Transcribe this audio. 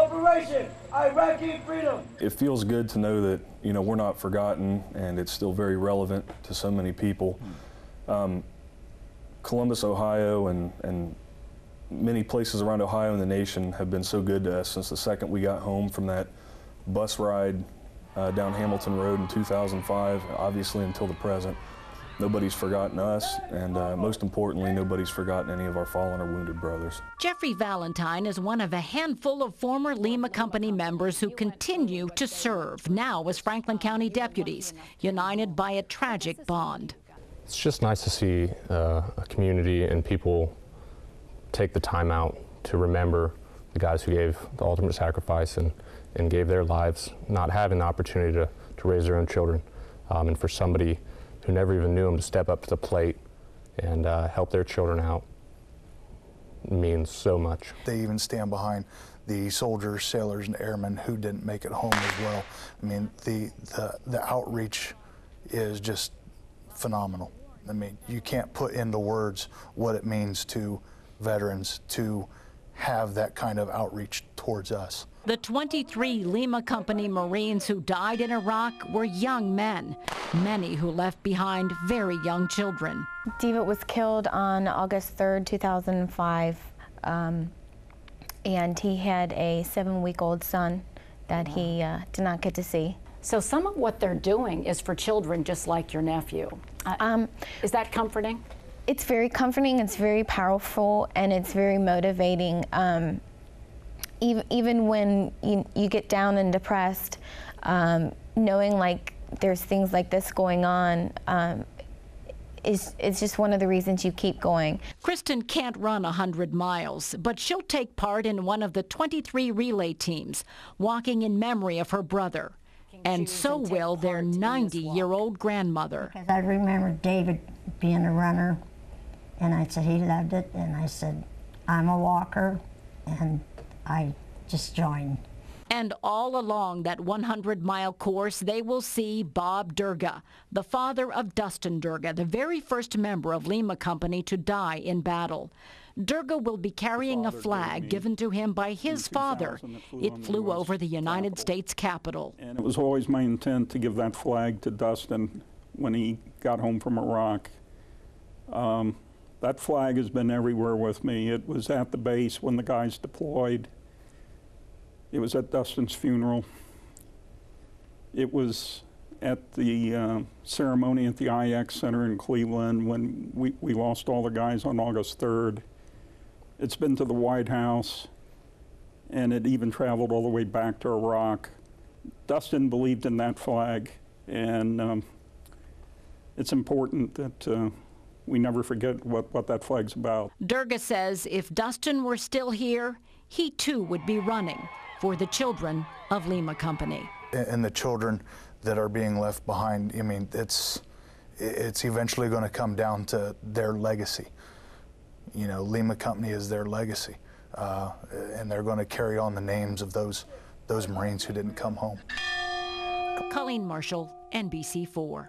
Operation Iraqi Freedom. It feels good to know that, we're not forgotten and it's still very relevant to so many people. Columbus, Ohio, and many places around Ohio and the nation have been so good to us since the second we got home from that bus ride down Hamilton Road in 2005, obviously until the present. Nobody's forgotten us, and most importantly, nobody's forgotten any of our fallen or wounded brothers. Jeffrey Valentine is one of a handful of former Lima Company members who continue to serve, now as Franklin County deputies, united by a tragic bond. It's just nice to see a community and people take the time out to remember the guys who gave the ultimate sacrifice and gave their lives, not having the opportunity to raise their own children. And for somebody who never even knew them to step up to the plate and help their children out means so much. They even stand behind the soldiers, sailors, and airmen who didn't make it home as well. I mean, the outreach is just phenomenal. I mean, you can't put into words what it means to veterans to have that kind of outreach towards us. The 23 Lima Company Marines who died in Iraq were young men, many who left behind very young children. Devitt was killed on August 3rd, 2005, and he had a 7-week-old son that he did not get to see. So some of what they're doing is for children just like your nephew. Is that comforting? It's very comforting, it's very powerful, and it's very motivating. Even when you get down and depressed, knowing like there's things like this going on, it's just one of the reasons you keep going. Kristen can't run 100 miles, but she'll take part in one of the 23 relay teams, walking in memory of her brother. And so will their 90-year-old grandmother. Because I remember David being a runner, and I said he loved it, and I said, I'm a walker, and I just joined. And all along that 100-mile course, they will see Bob Durga, the father of Dustin Durga, the very first member of Lima Company to die in battle. Durga will be carrying a flag given to him by his father. It flew over the United States Capitol. And it was always my intent to give that flag to Dustin when he got home from Iraq. That flag has been everywhere with me. It was at the base when the guys deployed. It was at Dustin's funeral. It was at the ceremony at the IX Center in Cleveland when we lost all the guys on August 3rd. It's been to the White House, and it even traveled all the way back to Iraq. Dustin believed in that flag, and it's important that we never forget what that flag's about. Durga says if Dustin were still here, he too would be running for the children of Lima Company. And the children that are being left behind, I mean, it's eventually going to come down to their legacy. Lima Company is their legacy, and they're going to carry on the names of those Marines who didn't come home. Colleen Marshall, NBC4.